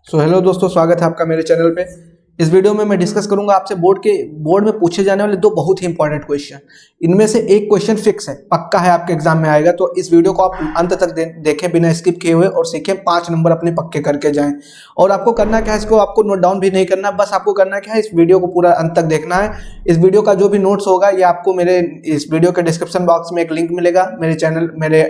Hello दोस्तों, स्वागत है आपका मेरे चैनल पे। इस वीडियो में मैं डिस्कस करूंगा आपसे बोर्ड में पूछे जाने वाले दो बहुत ही इंपॉर्टेंट क्वेश्चन। इनमें से एक क्वेश्चन फिक्स है, पक्का है, आपके एग्जाम में आएगा। तो इस वीडियो को आप अंत तक देखें बिना स्किप किए हुए और सीखें। 5 नंबर अपने पक्के करके जाएं। और आपको करना क्या है, इसको आपको नोट डाउन भी नहीं करना, बस आपको करना क्या है, इस वीडियो को पूरा अंत तक देखना है। इस वीडियो का जो भी नोट्स होगा ये आपको मेरे इस वीडियो के डिस्क्रिप्शन बॉक्स में एक लिंक मिलेगा मेरे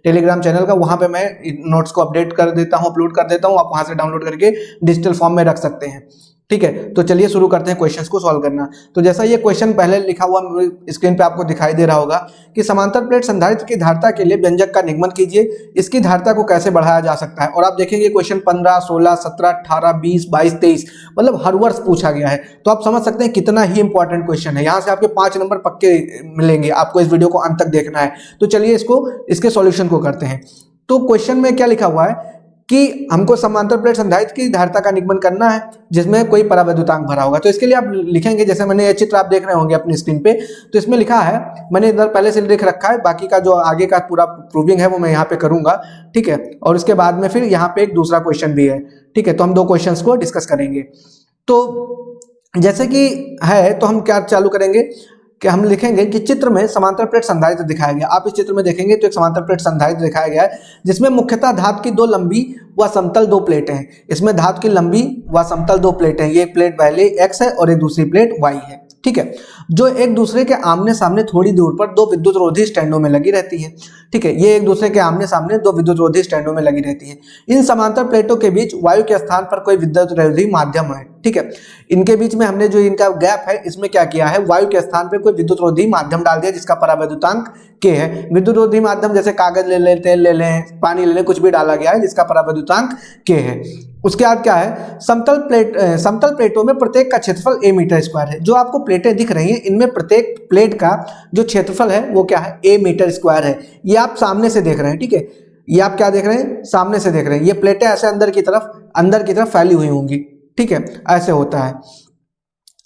टेलीग्राम चैनल का। वहां पे मैं नोट्स को अपडेट कर देता हूं, अपलोड कर देता हूं। आप वहां से डाउनलोड करके डिजिटल फॉर्म में रख सकते हैं। ठीक है, तो चलिए शुरू करते हैं क्वेश्चंस को सॉल्व करना। तो जैसा ये क्वेश्चन पहले लिखा हुआ स्क्रीन पे आपको दिखाई दे रहा होगा कि समांतर प्लेट संधारित्र की धारिता के लिए व्यंजक का निगमन कीजिए, इसकी धारिता को कैसे बढ़ाया जा सकता है। और आप देखेंगे क्वेश्चन 15, 16, 17, 18, 20, 22, 23 मतलब हर वर्ष पूछा गया है। तो आप समझ सकते हैं कितना ही इंपॉर्टेंट क्वेश्चन है। यहाँ से आपके 5 नंबर पक्के मिलेंगे, आपको इस वीडियो को अंत तक देखना है। तो चलिए इसके सॉल्यूशन को करते हैं। तो क्वेश्चन में क्या लिखा हुआ है कि हमको समांतर प्लेट संधारित्र की धारिता का निगमन करना है जिसमें कोई परावैद्युतांक भरा होगा। तो इसके लिए आप लिखेंगे, जैसे मैंने ये चित्र आप देख रहे होंगे अपनी स्क्रीन पे। तो इसमें लिखा है, मैंने इधर पहले से लिख रखा है, बाकी का जो आगे का पूरा प्रूविंग है वो मैं यहाँ पे करूंगा। ठीक है, और इसके बाद में फिर यहाँ पे एक दूसरा क्वेश्चन भी है। ठीक है, तो हम 2 क्वेश्चंस को डिस्कस करेंगे। तो जैसे कि है, तो हम क्या चालू करेंगे कि हम लिखेंगे कि चित्र में समांतर प्लेट संधारित्र दिखाया गया। आप इस चित्र में देखेंगे तो एक समांतर प्लेट संधारित्र दिखाया गया है जिसमें मुख्यतः धातु की 2 लंबी व समतल 2 प्लेटें हैं। इसमें धातु की लंबी व समतल 2 प्लेटें हैं। ये एक प्लेट पहले x है और एक दूसरी प्लेट y है। ठीक है, जो एक दूसरे के आमने सामने थोड़ी दूर पर 2 विद्युत रोधी स्टैंडों में लगी रहती है। ठीक है, ये एक दूसरे के आमने सामने 2 विद्युत रोधी स्टैंडों में लगी रहती है। इन समांतर प्लेटों के बीच वायु के स्थान पर कोई विद्युत रोधी माध्यम है। ठीक है, इनके बीच में हमने जो इनका गैप है इसमें क्या किया है, वायु के स्थान पर कोई विद्युत रोधी माध्यम डाल दिया जिसका परावैद्युतांक K है। विद्युत रोधी माध्यम जैसे कागज ले लें, तेल ले लें, पानी ले लें, कुछ भी डाला गया है जिसका परावैद्युतांक K है। उसके बाद क्या है, समतल प्लेटों में प्रत्येक का क्षेत्रफल a मीटर स्क्वायर है। जो आपको प्लेटें दिख रही हैं इनमें प्रत्येक प्लेट का जो क्षेत्रफल है वो क्या है, a मीटर स्क्वायर है। ये आप सामने से देख रहे हैं। ठीक है, ये आप क्या देख रहे हैं, सामने से देख रहे हैं। ये प्लेटें ऐसे अंदर की तरफ फैली हुई होंगी। ठीक है, ऐसे होता है।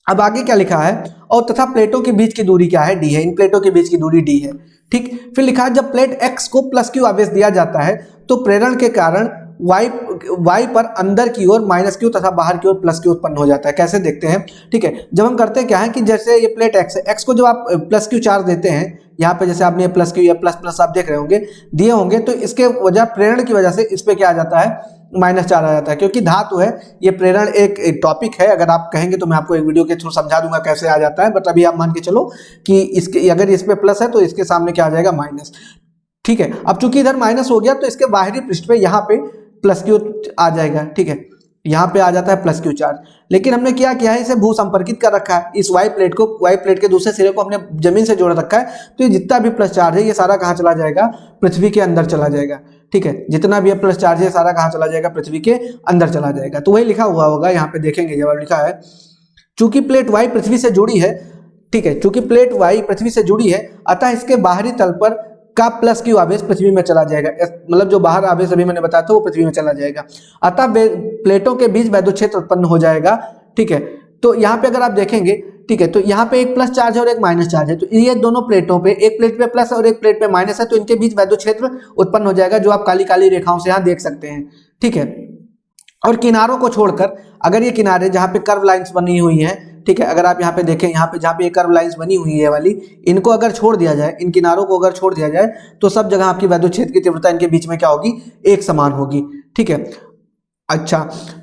अब आगे क्या लिखा है, और तथा प्लेटों के बीच की दूरी क्या है, d है। इन प्लेटों के बीच की दूरी d है। ठीक, फिर लिखा है जब प्लेट x को +q आवेश दिया जाता है तो प्रेरण के कारण y पर अंदर की ओर -q तथा बाहर की ओर +q उत्पन्न हो जाता है। कैसे देखते हैं, ठीक है, जब हम करते क्या है कि जैसे ये प्लेट x है, x को जब आप +q चार्ज देते हैं, यहाँ पे जैसे आपने +q या प्लस आप देख रहे होंगे दिए होंगे, तो इसके वजह प्रेरण की वजह से इस पे क्या आ जाता है, -4 आ जाता है। क्योंकि धातु है, ये प्रेरण एक टॉपिक है। अगर आप कहेंगे तो मैं आपको एक वीडियो के थ्रू समझा दूंगा कैसे आ जाता है, बट अभी आप मान के चलो कि इसके अगर इस पे प्लस है तो इसके सामने क्या आ जाएगा, माइनस। ठीक है, अब चूंकि इधर माइनस हो गया तो इसके बाहरी पृष्ठ पे यहाँ पे +q आ जाएगा। ठीक है, यहाँ पे आ जाता है +q चार्ज। लेकिन हमने क्या किया है, इसे भू संपर्कित कर रखा है। इस y प्लेट के दूसरे सिरे को हमने जमीन से जोड़ रखा है। तो ये जितना भी प्लस चार्ज है ये सारा कहाँ चला जाएगा, पृथ्वी के अंदर चला जाएगा। ठीक है, जितना भी प्लस चार्ज है सारा कहाँ चला जाएगा, पृथ्वी के अंदर चला जाएगा। तो वही लिखा हुआ होगा, यहाँ पे देखेंगे जब लिखा है चूंकि प्लेट y पृथ्वी से जुड़ी है। ठीक है, चूंकि प्लेट y पृथ्वी से जुड़ी है अतः इसके बाहरी तल पर का +q आवेश पृथ्वी में चला जाएगा। मतलब जो बाहर आवेश अभी मैंने बताया था वो पृथ्वी में चला जाएगा। अतः प्लेटों के बीच वैद्युत क्षेत्र उत्पन्न हो जाएगा। ठीक है, तो यहाँ पे अगर आप देखेंगे, ठीक है, तो यहाँ पे एक प्लस चार्ज है और एक माइनस चार्ज है। तो ये दोनों प्लेटों पे, एक प्लेट पे प्लस और एक प्लेट पे माइनस है, तो इनके बीच वैद्युत क्षेत्र उत्पन्न हो जाएगा जो आप काली काली रेखाओं से यहाँ देख सकते हैं। ठीक है, और किनारों को छोड़कर, अगर ये किनारे जहाँ पे कर्व लाइंस बनी हुई हैं, ठीक है, अगर आप यहाँ पे देखें, यहाँ पे जहाँ पे ये कर्व लाइंस बनी हुई है वाली, इनको अगर छोड़ दिया जाए, इन किनारों को अगर छोड़ दिया जाए तो सब जगह आपकी वैद्युत क्षेत्र की तीव्रता इनके बीच में क्या होगी, एक समान होगी। ठीक है, अच्छा,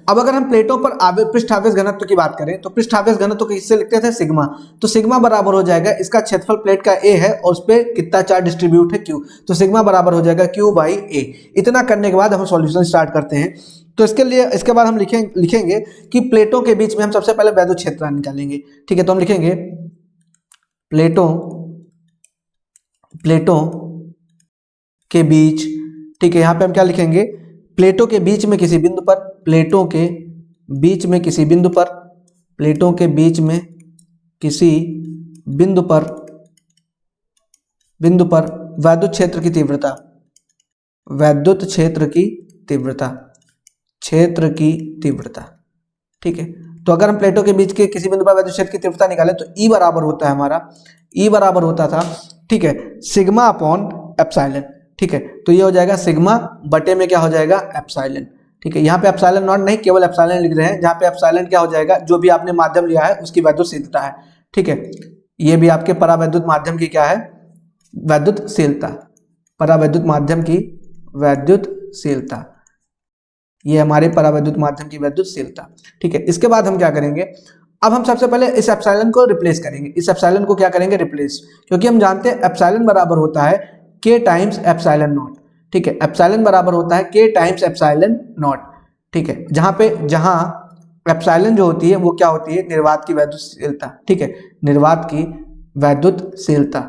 अब अगर हम प्लेटों पर पृष्ठ आवेश घनत्व की बात करें तो पृष्ठ आवेश घनत्व किससे लिखते थे, सिग्मा। तो सिग्मा बराबर हो जाएगा, इसका क्षेत्रफल प्लेट का a है और उस पर कितना चार्ज डिस्ट्रीब्यूट है, q। तो सिग्मा बराबर हो जाएगा q/a। इतना करने के बाद हम सॉल्यूशन स्टार्ट करते हैं। तो इसके बाद हम लिखेंगे कि प्लेटों के बीच में हम सबसे पहले वैद्युत क्षेत्र निकालेंगे। ठीक है, तो हम लिखेंगे प्लेटों के बीच। ठीक है, यहाँ पे हम क्या लिखेंगे, प्लेटों के बीच में किसी बिंदु पर, प्लेटों के बीच में किसी बिंदु पर, प्लेटों के बीच में किसी बिंदु पर वैद्युत क्षेत्र की तीव्रता, वैद्युत क्षेत्र की तीव्रता। ठीक है, तो अगर हम प्लेटों के बीच के किसी बिंदु पर वैद्युत क्षेत्र की तीव्रता निकाले तो E बराबर होता है हमारा, E बराबर होता था, ठीक है, सिग्मा अपॉन एप्सिलॉन। ठीक है, तो ये हो जाएगा सिग्मा बटे में क्या हो जाएगा, एप्सिलॉन। ठीक है, यहाँ पे एप्सिलॉन नॉट नहीं, केवल एप्सिलॉन लिख रहे हैं, जहाँ पे एप्सिलॉन क्या हो जाएगा, जो भी आपने माध्यम लिया है उसकी वैद्युतशीलता है। ठीक है, ये भी आपके परावैद्युत माध्यम की क्या है, वैद्युतशीलता, परावैद्युत माध्यम की वैद्युतशीलता, ये हमारे परावैद्युत माध्यम की वैद्युतशीलता। ठीक है, इसके बाद हम क्या करेंगे, अब हम सबसे पहले इस एप्सिलॉन को रिप्लेस करेंगे, इस एप्सिलॉन को क्या करेंगे, रिप्लेस, क्योंकि हम जानते हैं एप्सिलॉन बराबर होता है k टाइम्स एप्सिलॉन नॉट। ठीक है, एप्सिलॉन बराबर होता है k टाइम्स एप्सिलॉन नॉट। ठीक है, जहाँ एप्सिलॉन जो होती है वो क्या होती है, निर्वात की वैद्युतशीलता। ठीक है, निर्वात की वैद्युतशीलता,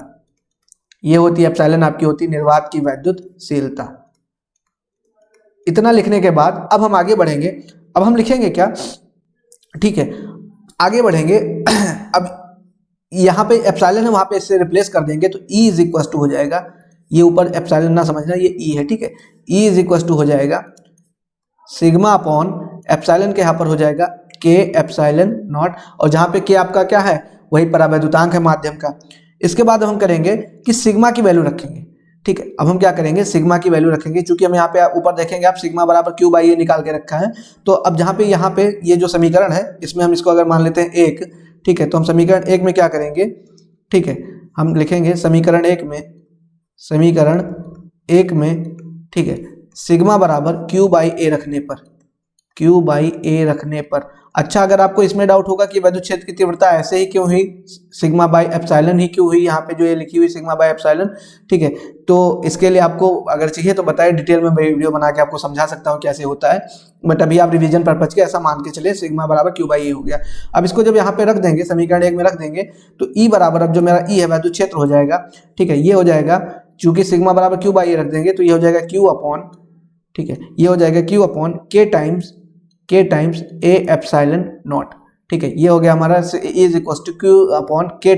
ये होती है एप्सिलॉन, आपकी होती है निर्वात की वैद्युतशीलता। इतना लिखने के बाद अब हम आगे बढ़ेंगे, अब हम लिखेंगे क्या, ठीक है, आगे बढ़ेंगे अब यहाँ पे एप्सिलॉन है, वहाँ पे इससे रिप्लेस कर देंगे तो E इज इक्वल टू हो जाएगा, ये ऊपर एप्सिलॉन ना समझना, ये E है। ठीक है, E इज इक्वल टू हो जाएगा सिग्मा अपॉन एप्सिलॉन के यहाँ पर हो जाएगा K एप्सिलॉन नॉट, और जहाँ पे K आपका क्या है, वही परावैद्युतांक है माध्यम का। इसके बाद हम करेंगे कि सिग्मा की वैल्यू रखेंगे। ठीक है, अब हम क्या करेंगे, सिग्मा की वैल्यू रखेंगे, क्योंकि हम यहाँ पे ऊपर देखेंगे आप सिग्मा बराबर क्यू बाई ए निकाल के रखा है। तो अब यहाँ पे ये जो समीकरण है इसमें हम इसको अगर मान लेते हैं 1, ठीक है, तो हम समीकरण 1 में क्या करेंगे, ठीक है, हम लिखेंगे समीकरण 1 में, ठीक है, सिग्मा बराबर क्यू बाई ए रखने पर, अच्छा अगर आपको इसमें डाउट होगा कि वैद्युत क्षेत्र की तीव्रता ऐसे ही क्यों हुई, सिग्मा बाई एप्सिलॉन ही क्यों हुई, यहाँ पे जो ये लिखी हुई सिग्मा बाई एप्सिलॉन। ठीक है, तो इसके लिए आपको अगर चाहिए तो बताइए, डिटेल में मैं वीडियो बना के आपको समझा सकता हूँ कैसे होता है, बट अभी आप रिवीजन पर्पज के ऐसा मान के चले, सिग्मा बराबर क्यू बाई ए हो गया। अब इसको जब यहाँ पे रख देंगे, समीकरण 1 में रख देंगे, तो ई बराबर, अब जो मेरा ई है वैद्युत क्षेत्र हो जाएगा। ठीक है, ये हो जाएगा, चूंकि सिग्मा बराबर क्यू बाई ए रख देंगे तो ये हो जाएगा क्यू अपॉन, ठीक है, ये हो जाएगा q upon k times a epsilon not. ठीक है, ये हो गया हमारा is equal to q upon k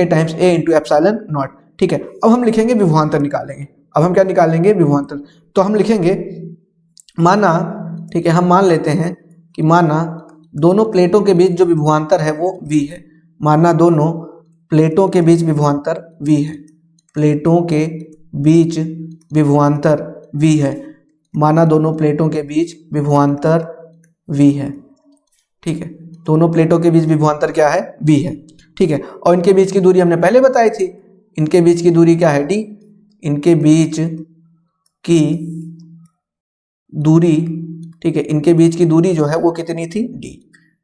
times a into epsilon not. ठीक है, अब हम लिखेंगे विभवांतर निकालेंगे, अब हम क्या निकालेंगे, विभवांतर। तो हम लिखेंगे, माना, ठीक है, हम मान लेते हैं कि माना दोनों प्लेटों के बीच जो विभवांतर है वो v है, माना दोनों प्लेटों के बीच विभवांतर v है, प्लेटों के बीच विभवांतर v है, माना दोनों प्लेटों के बीच विभवांतर v है। ठीक है, दोनों प्लेटों के बीच विभवांतर क्या है, v है। ठीक है, और इनके बीच की दूरी हमने पहले बताई थी, इनके बीच की दूरी क्या है, d, इनके बीच की दूरी, ठीक है, इनके बीच की दूरी जो है वो कितनी थी, d।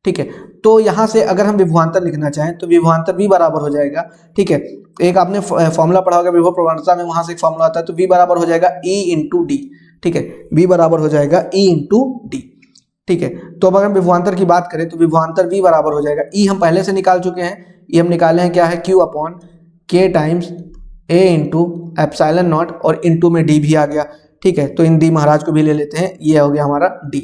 ठीक है, तो यहाँ से अगर हम विभवांतर लिखना चाहें तो विभवांतर v बराबर हो जाएगा। ठीक है, एक आपने फॉर्मूला पढ़ा होगा विभव प्रवणता में, वहां से एक फॉर्मूला आता है, तो v बराबर हो जाएगा e इंटू डी। ठीक है, v बराबर हो जाएगा e इंटू डी। ठीक है, तो अब अगर हम विभवांतर की बात करें तो विभवांतर v बराबर हो जाएगा, e हम पहले से निकाल चुके हैं, ये हम निकाले हैं क्या है, q upon k times a into epsilon not, और इंटू में d भी आ गया। ठीक है, तो इन डी महाराज को भी ले लेते हैं, ये हो गया हमारा d।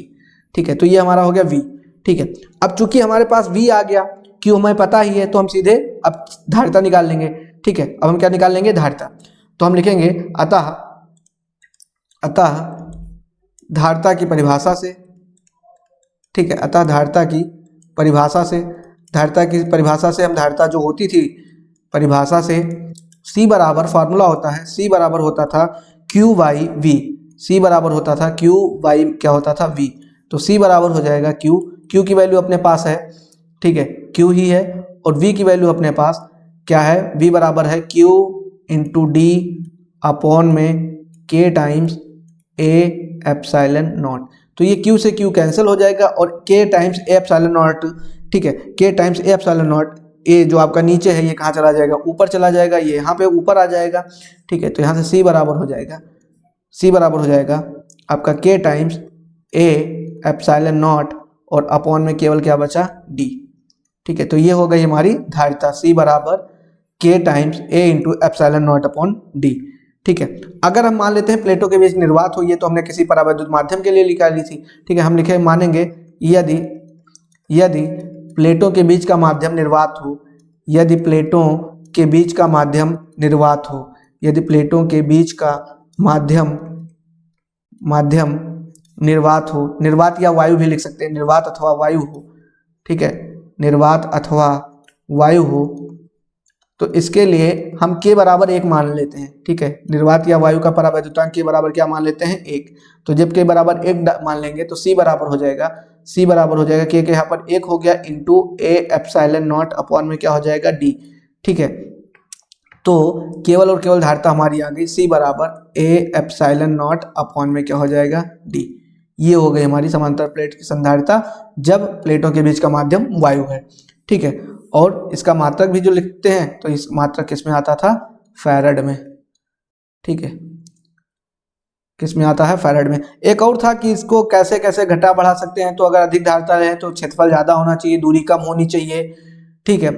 ठीक है, तो ये हमारा हो गया v। ठीक है, अब चूंकि हमारे पास v आ गया, q हमें पता ही है, तो हम सीधे अब धारिता निकाल लेंगे। ठीक है, अब हम क्या निकाल लेंगे, धारिता। तो हम लिखेंगे अतः धारिता की परिभाषा से, ठीक है, अतः धारिता की परिभाषा से हम धारिता जो होती थी परिभाषा से, C बराबर फार्मूला होता है, C बराबर होता था Q बाई V, C बराबर होता था Q बाई क्या होता था V, तो C बराबर हो जाएगा Q की वैल्यू अपने पास है, ठीक है, Q ही है, और V की वैल्यू अपने पास क्या है, V बराबर है Q इंटू डी अपॉन में K times A epsilon not. तो ये Q से Q कैंसिल हो जाएगा और K times A epsilon not, ठीक है, K times A epsilon not, A जो आपका नीचे है ये कहाँ चला जाएगा, ऊपर चला जाएगा, ये यहाँ पे ऊपर आ जाएगा। ठीक है, तो यहाँ से C बराबर हो जाएगा आपका K times A epsilon not, और अपॉन में केवल क्या बचा, D। ठीक है, तो ये हो गई हमारी धारिता, C बराबर K times A into epsilon not upon D। ठीक है, अगर हम मान लेते हैं प्लेटों के बीच निर्वात हो, ये तो हमने किसी परावैद्युत माध्यम के लिए निकाली थी। ठीक है, हम लिखे मानेंगे यदि प्लेटों के बीच का माध्यम निर्वात हो, यदि प्लेटों के बीच का माध्यम निर्वात हो, यदि प्लेटों के बीच का माध्यम निर्वात हो, निर्वात या वायु भी लिख सकते हैं, निर्वात अथवा वायु हो। ठीक है, निर्वात अथवा वायु हो, तो इसके लिए हम k बराबर 1 मान लेते हैं, ठीक है। निर्वात या वायु का परावैद्युतांक k बराबर क्या मान लेते हैं, 1। तो जब k बराबर 1 मान लेंगे तो c बराबर हो जाएगा k के यहाँ पर 1 हो गया into a epsilon not upon में क्या हो जाएगा d, ठीक है। तो केवल और केवल धारिता हमारी आ गई c बराबर a एप्सिलॉन नॉट अपॉन में क्या हो जाएगा d। ये हो गई हमारी समांतर प्लेट की संधारिता जब प्लेटों के बीच का माध्यम वायु है, ठीक है। और इसका मात्रक भी जो लिखते हैं तो इस मात्रक किस में आता था, फैराड में, ठीक है। किस में आता है, फैराड में। एक और था कि इसको कैसे कैसे घटा बढ़ा सकते हैं, तो अगर अधिक धारिता रहे तो क्षेत्रफल ज्यादा होना चाहिए, दूरी कम होनी चाहिए, ठीक है।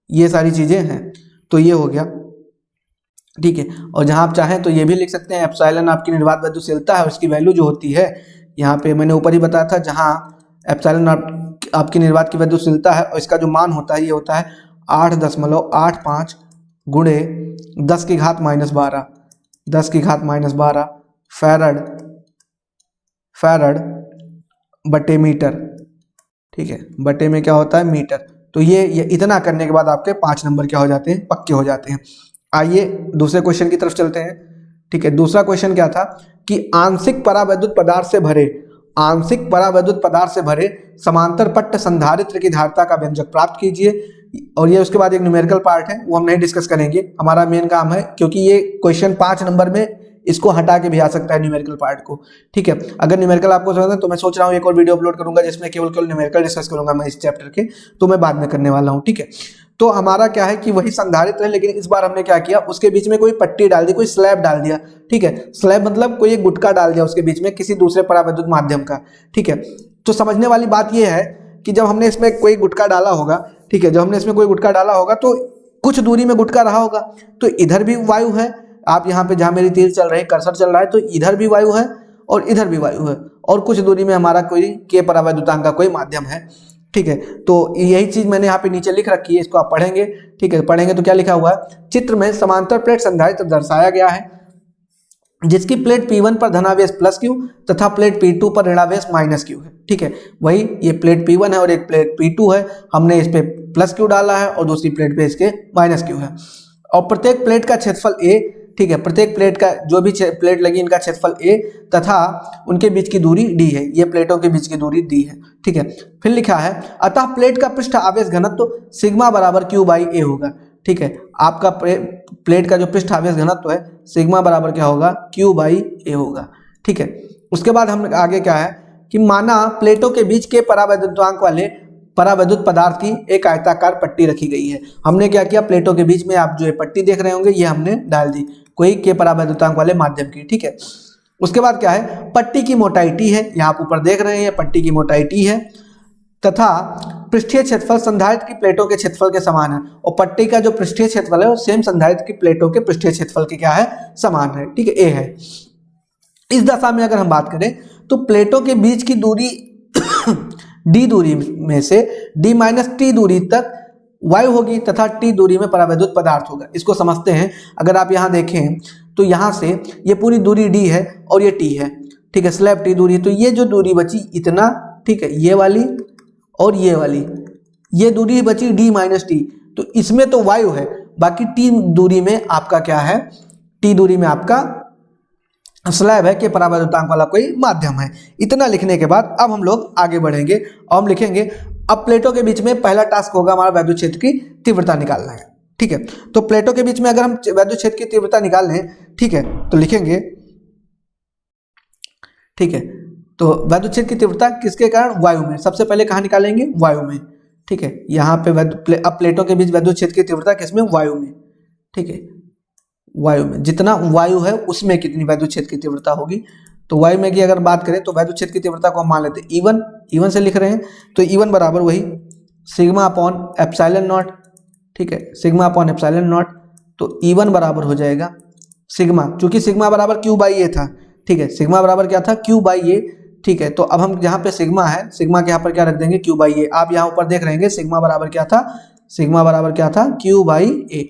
ये सारी चीजें हैं, तो ये हो गया, ठीक है। और जहां आप चाहें तो ये भी लिख सकते हैं एप्सिलॉन आपकी निर्वात वैद्युशीलता है, उसकी वैल्यू जो होती है यहाँ पे मैंने ऊपर ही बताया था, जहां एप्सिलॉन आपकी निर्वात की वैद्युशीलता है और इसका जो मान होता है ये होता है 8.85 गुणे 10 की घात -12 फैराड बटे मीटर, ठीक है। बटे में क्या होता है, मीटर। तो ये इतना करने के बाद आपके 5 नंबर क्या हो जाते हैं, पक्के हो जाते हैं। आइए दूसरे क्वेश्चन की तरफ चलते हैं, ठीक है। दूसरा क्वेश्चन क्या था कि आंशिक परावैद्युत पदार्थ से भरे समांतर पट्ट संधारित्र की धारिता का व्यंजक प्राप्त कीजिए। और ये उसके बाद एक न्यूमेरिकल पार्ट है, वो हम नहीं डिस्कस करेंगे, हमारा मेन काम है, क्योंकि ये क्वेश्चन 5 नंबर में इसको हटा के भी आ सकता है न्यूमेरिकल पार्ट को, ठीक है। अगर न्यूमेरिकल आपको समझना है तो मैं सोच रहा हूँ एक और वीडियो अपलोड करूंगा जिसमें केवल न्यूमेरिकल डिस्कस करूंगा मैं इस चैप्टर के, तो मैं बाद में करने वाला हूँ, ठीक है। तो हमारा क्या है कि वही संधारित्र है, लेकिन इस बार हमने क्या किया, उसके बीच में कोई पट्टी डाल दी, कोई स्लैब डाल दिया, ठीक है। स्लैब मतलब कोई एक गुटका डाल दिया उसके बीच में किसी दूसरे परावैद्युत माध्यम का, ठीक है। तो समझने वाली बात यह है कि जब हमने इसमें कोई गुटका डाला होगा, ठीक है, जब हमने इसमें कोई गुटका डाला होगा तो कुछ दूरी में गुटका रहा होगा, तो इधर भी वायु है, आप यहाँ पे जहाँ मेरी तीर चल रही है, कर्सर चल रहा है, तो इधर भी वायु है और इधर भी वायु है, और कुछ दूरी में हमारा कोई के परावैद्युतांक का कोई माध्यम है, ठीक है। तो यही चीज मैंने यहाँ पे नीचे लिख रखी है, इसको आप पढ़ेंगे, ठीक है। पढ़ेंगे तो क्या लिखा हुआ है, चित्र में समांतर प्लेट संधारित्र दर्शाया गया है जिसकी प्लेट P1 पर धनावेश +Q तथा प्लेट P2 पर ऋणावेश -Q है, ठीक है। वही ये प्लेट P1 है और एक प्लेट P2 है, हमने इस पे +Q डाला है और दूसरी प्लेट पे इसके -Q है। और प्रत्येक प्लेट का क्षेत्रफल A, ठीक है, प्रत्येक प्लेट का जो भी प्लेट लगी इनका क्षेत्रफल A तथा उनके बीच की दूरी D है, ये प्लेटों के बीच की दूरी D है, ठीक है। फिर लिखा है अतः प्लेट का पृष्ठ आवेश घनत्व सिग्मा बराबर Q/A होगा, ठीक है। आपका प्लेट का जो पृष्ठ आवेश घनत्व है सिग्मा बराबर क्या होगा, Q/A होगा, ठीक है। उसके बाद हम आगे क्या है कि माना प्लेटों के बीच के परावैद्युतांक वाले परावैद्युत पदार्थ की एक आयताकार पट्टी रखी गई है। हमने क्या किया, प्लेटों के बीच में आप जो पट्टी देख रहे होंगे ये हमने डाल दी कोई के परावैद्युतांक वाले माध्यम की, ठीक है। उसके बाद क्या है, पट्टी की मोटाई T है, यहाँ आप ऊपर देख रहे हैं पट्टी की मोटाई T है तथा पृष्ठीय क्षेत्रफल संधारित्र की प्लेटों के क्षेत्रफल के समान है, और पट्टी का जो पृष्ठीय क्षेत्रफल है वो सेम संधारित्र की प्लेटों के पृष्ठीय क्षेत्रफल के क्या है, समान है, ठीक है, A है। इस दशा में अगर हम बात करें तो प्लेटों के बीच की दूरी D दूरी में से D - T दूरी तक वायु होगी तथा T दूरी में परावैद्युत पदार्थ होगा। इसको समझते हैं, अगर आप यहाँ देखें तो यहाँ से ये पूरी दूरी D है और ये T है, ठीक है, स्लैब T दूरी है, तो ये जो दूरी बची इतना, ठीक है, ये वाली और ये वाली, ये दूरी बची D - T, तो इसमें तो वायु है, बाकी T दूरी में आपका क्या है, T दूरी में आपका स्लैब है कि परावैद्युतांक वाला कोई माध्यम है। इतना लिखने के बाद अब हम लोग आगे बढ़ेंगे और हम लिखेंगे अब प्लेटों के बीच में पहला टास्क होगा हमारा वैद्युत क्षेत्र की तीव्रता निकालना है, ठीक है। तो प्लेटों के बीच में अगर हम वैद्युत क्षेत्र की तीव्रता निकाल लें, ठीक है, तो लिखेंगे, ठीक है, तो वैद्युत क्षेत्र की तीव्रता किसके कारण, वायु में। सबसे पहले कहाँ निकालेंगे, वायु में, ठीक है। यहाँ पे अब प्लेटों के बीच वैद्युत क्षेत्र की तीव्रता किसमें, वायु में, ठीक है, वायु में। जितना वायु है उसमें कितनी वैद्युत क्षेत्र की तीव्रता होगी, तो वायु में की अगर बात करें तो वैद्युत क्षेत्र की तीव्रता को हम मान लेते हैं E1 से लिख रहे हैं, तो E1 बराबर वही सिग्मा अपॉन एप्सिलॉन नॉट, ठीक है, सिग्मा अपॉन एप्सिलॉन नॉट। तो E1 बराबर हो जाएगा सिग्मा, चूंकि सिग्मा बराबर Q/A था, ठीक है, सिग्मा बराबर क्या था, Q/A, ठीक है। तो अब हम यहाँ पे सिग्मा है, सिग्मा के यहाँ पर क्या रख देंगे, Q/A। आप यहाँ ऊपर देख रहे हैं सिग्मा बराबर क्या था, सिग्मा बराबर क्या था, Q/A,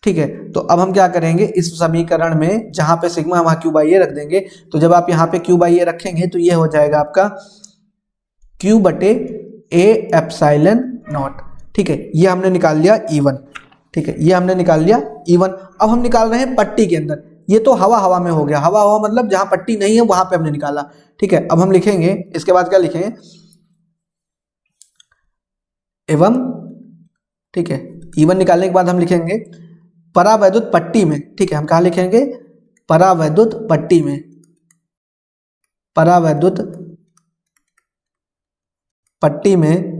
ठीक है। तो अब हम क्या करेंगे, इस समीकरण में जहां पे सिग्मा वहां Q/A रख देंगे, तो जब आप यहाँ पे Q/A रखेंगे तो ये हो जाएगा आपका Q/A एप्सिलॉन नॉट, ठीक है, ये हमने निकाल लिया E1, ठीक है, ये हमने निकाल लिया E1। अब हम निकाल रहे हैं पट्टी के अंदर, ये तो हवा हवा में हो गया, हवा हवा मतलब जहां पट्टी नहीं है वहां पे हमने निकाला, ठीक है। अब हम लिखेंगे, इसके बाद क्या लिखेंगे, एवं, ठीक है, E1 निकालने के बाद हम लिखेंगे परावैद्युत पट्टी में, ठीक है, हम कहा लिखेंगे परावैद्युत पट्टी में, परावैद्युत पट्टी में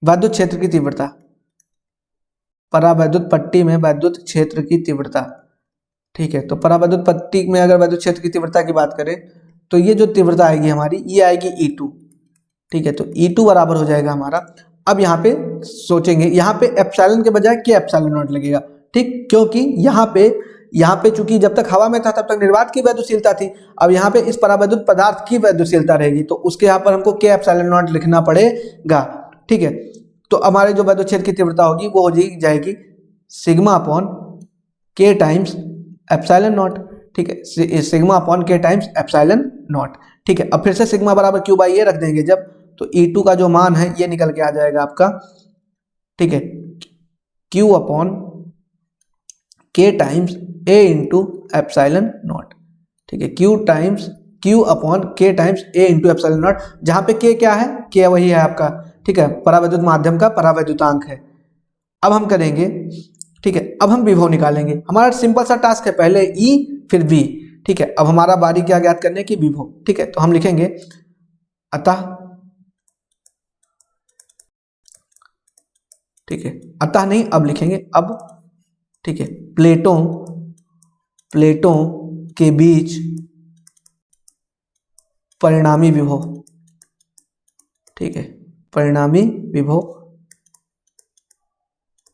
वैद्युत क्षेत्र की तीव्रता, परावैद्युत पट्टी में वैद्युत क्षेत्र की तीव्रता, ठीक है। तो परावैद्युत पट्टी में अगर वैद्युत क्षेत्र की तीव्रता की बात करें तो ये जो तीव्रता आएगी हमारी, ये आएगी E2, ठीक है। तो E2 बराबर हो जाएगा हमारा, अब यहाँ पे सोचेंगे, यहाँ पे एप्सिलॉन के बजाय के एप्सिलॉन नॉट लगेगा, ठीक, क्योंकि यहाँ पे चूंकि जब तक हवा में था तब तक निर्वात की वैद्युशीलता थी, अब यहाँ पे इस परावैद्युत पदार्थ की वैद्युशीलता रहेगी, तो उसके यहाँ पर हमको के एप्सिलॉन नॉट लिखना पड़ेगा, ठीक है। तो हमारे जो वैद्युत क्षेत्र की तीव्रता होगी वो हो जाएगी sigma upon k times epsilon not, ठीक है, sigma upon k times epsilon not, ठीक है। अब फिर से सिग्मा बराबर क्यू बाई ए रख देंगे जब, तो E2 का जो मान है ये निकल के आ जाएगा आपका, ठीक है, Q upon k times a into epsilon not, ठीक है, Q upon k times a into epsilon not, जहां पे के क्या है, के वही है आपका, ठीक है, परावैद्युत माध्यम का परावैद्युतांक है। अब हम करेंगे, ठीक है, अब हम विभव निकालेंगे, हमारा सिंपल सा टास्क है, पहले E फिर V, ठीक है। अब हमारा बारी क्या ज्ञात करने की, विभव, ठीक है। तो हम लिखेंगे अतः, ठीक है, अतः नहीं अब लिखेंगे अब, ठीक है, प्लेटों के बीच परिणामी विभव, ठीक है, परिणामी विभव।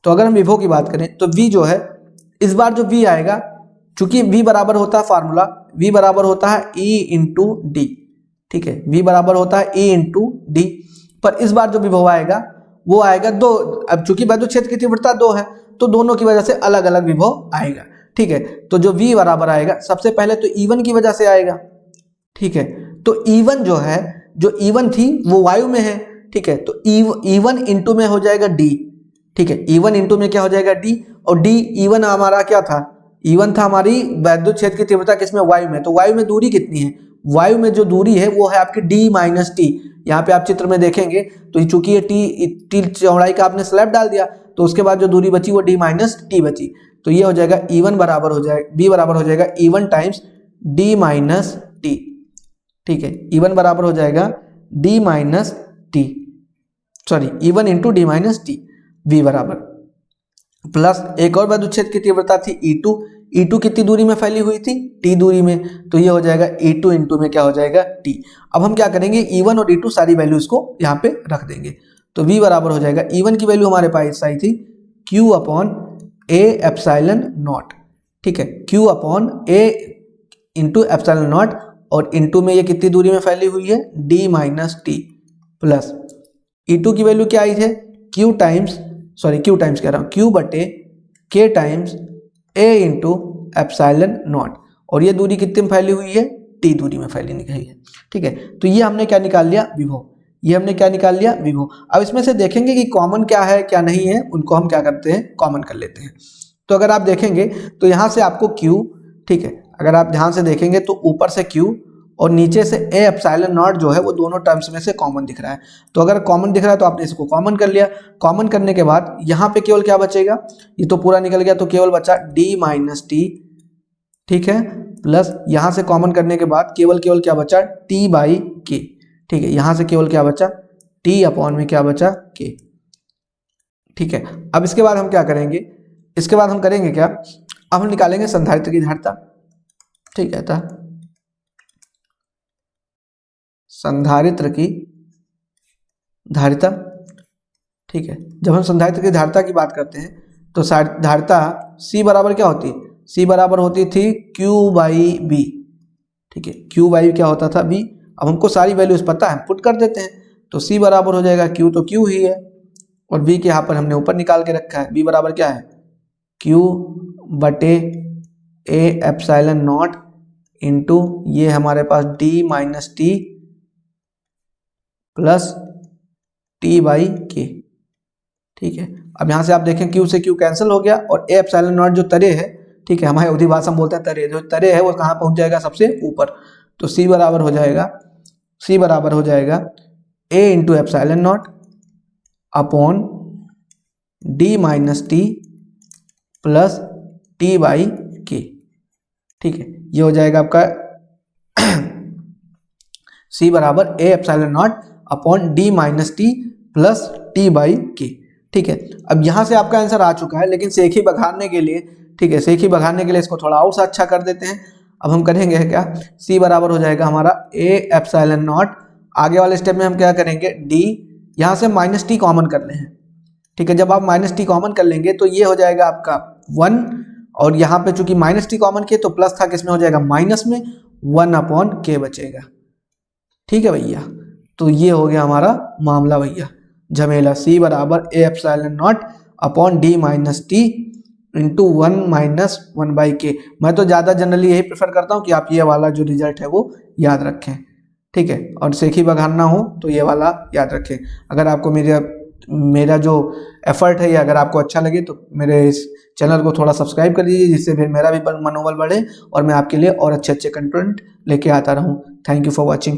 तो अगर हम विभव की बात करें तो V जो है, इस बार जो V आएगा, चूंकि V बराबर होता है फार्मूला, V बराबर होता है E इंटू डी, ठीक है, V बराबर होता है E इंटू डी, पर इस बार जो विभव आएगा वो आएगा 2, अब चूंकि वैद्युत क्षेत्र की तीव्रता 2 है तो दोनों की वजह से अलग अलग विभव आएगा, ठीक है। तो जो V बराबर आएगा सबसे पहले तो E1 की वजह से आएगा, ठीक है। तो E1 जो है, जो E1 थी वो वायु में है, ठीक है, तो E1 इंटू में हो जाएगा D, ठीक है, E1 इंटू में क्या हो जाएगा D, और D E1 हमारा क्या था, E1 था हमारी वैद्युत क्षेत्र की तीव्रता किसमें, वायु में, तो वायु में दूरी कितनी है, वायु में जो दूरी है वो है आपकी D माइनस टी। यहाँ पे आप चित्र में देखेंगे तो चूंकि ये टी चौड़ाई का आपने स्लैब डाल दिया, तो उसके बाद जो दूरी बची वो D माइनस टी बची, तो ये हो जाएगा E1 बराबर हो जाएगा, B बराबर हो जाएगा E1 times D minus T, ठीक है, E1 बराबर हो जाएगा D minus T, sorry E1 into D minus T, V बराबर प्लस एक और वैद्युत क्षेत्र की तीव्रता थी E2, E2 कितनी दूरी में फैली हुई थी, T दूरी में, तो ये हो जाएगा E2 इंटू में क्या हो जाएगा T। अब हम क्या करेंगे, E1 और E2 सारी वैल्यूज को यहाँ पे रख देंगे, तो V बराबर हो जाएगा, E1 की वैल्यू हमारे पास आई थी Q upon A epsilon not, ठीक है, Q upon A into epsilon not, और इंटू में ये कितनी दूरी में फैली हुई है D minus T, plus E2 की वैल्यू क्या आई है, Q टाइम्स कह रहा हूँ, Q बटे K times A into epsilon not, और ये दूरी कितनी में फैली हुई है, T दूरी में फैली हुई है, ठीक है। तो ये हमने क्या निकाल लिया, विभव, ये हमने क्या निकाल लिया, विभव। अब इसमें से देखेंगे कि कॉमन क्या है क्या नहीं है, उनको हम क्या करते हैं, कॉमन कर लेते हैं। तो अगर आप देखेंगे तो यहाँ से आपको Q, ठीक है, अगर आप ध्यान से देखेंगे तो ऊपर से Q और नीचे से A एप्सिलॉन नॉट जो है वो दोनों टर्म्स में से कॉमन दिख रहा है, तो अगर कॉमन दिख रहा है तो आपने इसको कॉमन कर लिया। कॉमन करने के बाद यहाँ पे केवल क्या बचेगा, ये तो पूरा निकल गया, तो केवल बचा D माइनस टी, ठीक है, प्लस यहाँ से कॉमन करने के बाद केवल क्या बचा, T बाई के, ठीक है, यहाँ से केवल क्या बचा, T अपॉन में क्या बचा, K, ठीक है। अब इसके बाद हम क्या करेंगे, इसके बाद हम करेंगे क्या, अब हम निकालेंगे संधारित्र की धारिता, ठीक है, था संधारित्र की धारिता, ठीक है। जब हम संधारित्र की धारिता की बात करते हैं तो धारिता C बराबर क्या होती है, C बराबर होती थी Q बाई B, ठीक है, Q बाई क्या होता था B। अब हमको सारी वैल्यूज पता है, पुट कर देते हैं, तो C बराबर हो जाएगा Q, तो Q ही है, और B के यहाँ पर हमने ऊपर निकाल के रखा है, B बराबर क्या है, Q बटे A एप्सिलॉन नॉट इंटू ये हमारे पास D minus T plus T by के, ठीक है। अब यहाँ से आप देखें Q से Q कैंसिल हो गया और A एप्सिलॉन नॉट जो तरे है, ठीक है, हमारे उर्दू भाषा में बोलते हैं तरे, जो तरे है वो कहाँ पहुँच जाएगा, सबसे ऊपर। तो C बराबर हो जाएगा A into epsilon not upon D minus T plus T by के, ठीक है। ये हो जाएगा आपका C बराबर A epsilon not upon D minus T plus T by के, ठीक है। अब यहाँ से आपका आंसर आ चुका है, लेकिन सेक ही बघाड़ने के लिए, ठीक है, सेक ही बघाड़ने के लिए इसको थोड़ा और सा अच्छा कर देते हैं। अब हम करेंगे क्या, C बराबर हो जाएगा हमारा A एप्सिलॉन नॉट, आगे वाले स्टेप में हम क्या करेंगे, D, यहाँ से माइनस टी कॉमन कर ले हैं, ठीक है। जब आप माइनस टी कॉमन कर लेंगे तो ये हो जाएगा आपका 1, और यहाँ पे चूंकि माइनस टी कॉमन किए तो प्लस था, किसमें हो जाएगा, माइनस में, 1 अपॉन के बचेगा, ठीक है भैया। तो ये हो गया हमारा मामला भैया, झमेला। C बराबर A epsilon not upon D minus T into 1 minus 1 by के। मैं तो ज़्यादा जनरली यही प्रेफर करता हूँ कि आप ये वाला जो रिजल्ट है वो याद रखें, ठीक है, और सेक ही बघाड़ना हो तो ये वाला याद रखें। अगर आपको मेरा जो एफर्ट है, या अगर आपको अच्छा लगे तो मेरे इस चैनल को थोड़ा सब्सक्राइब कर दीजिए, जिससे फिर मेरा भी मनोबल बढ़े और मैं आपके लिए और अच्छे कंटेंट लेके आता रहूँ। Thank you for watching.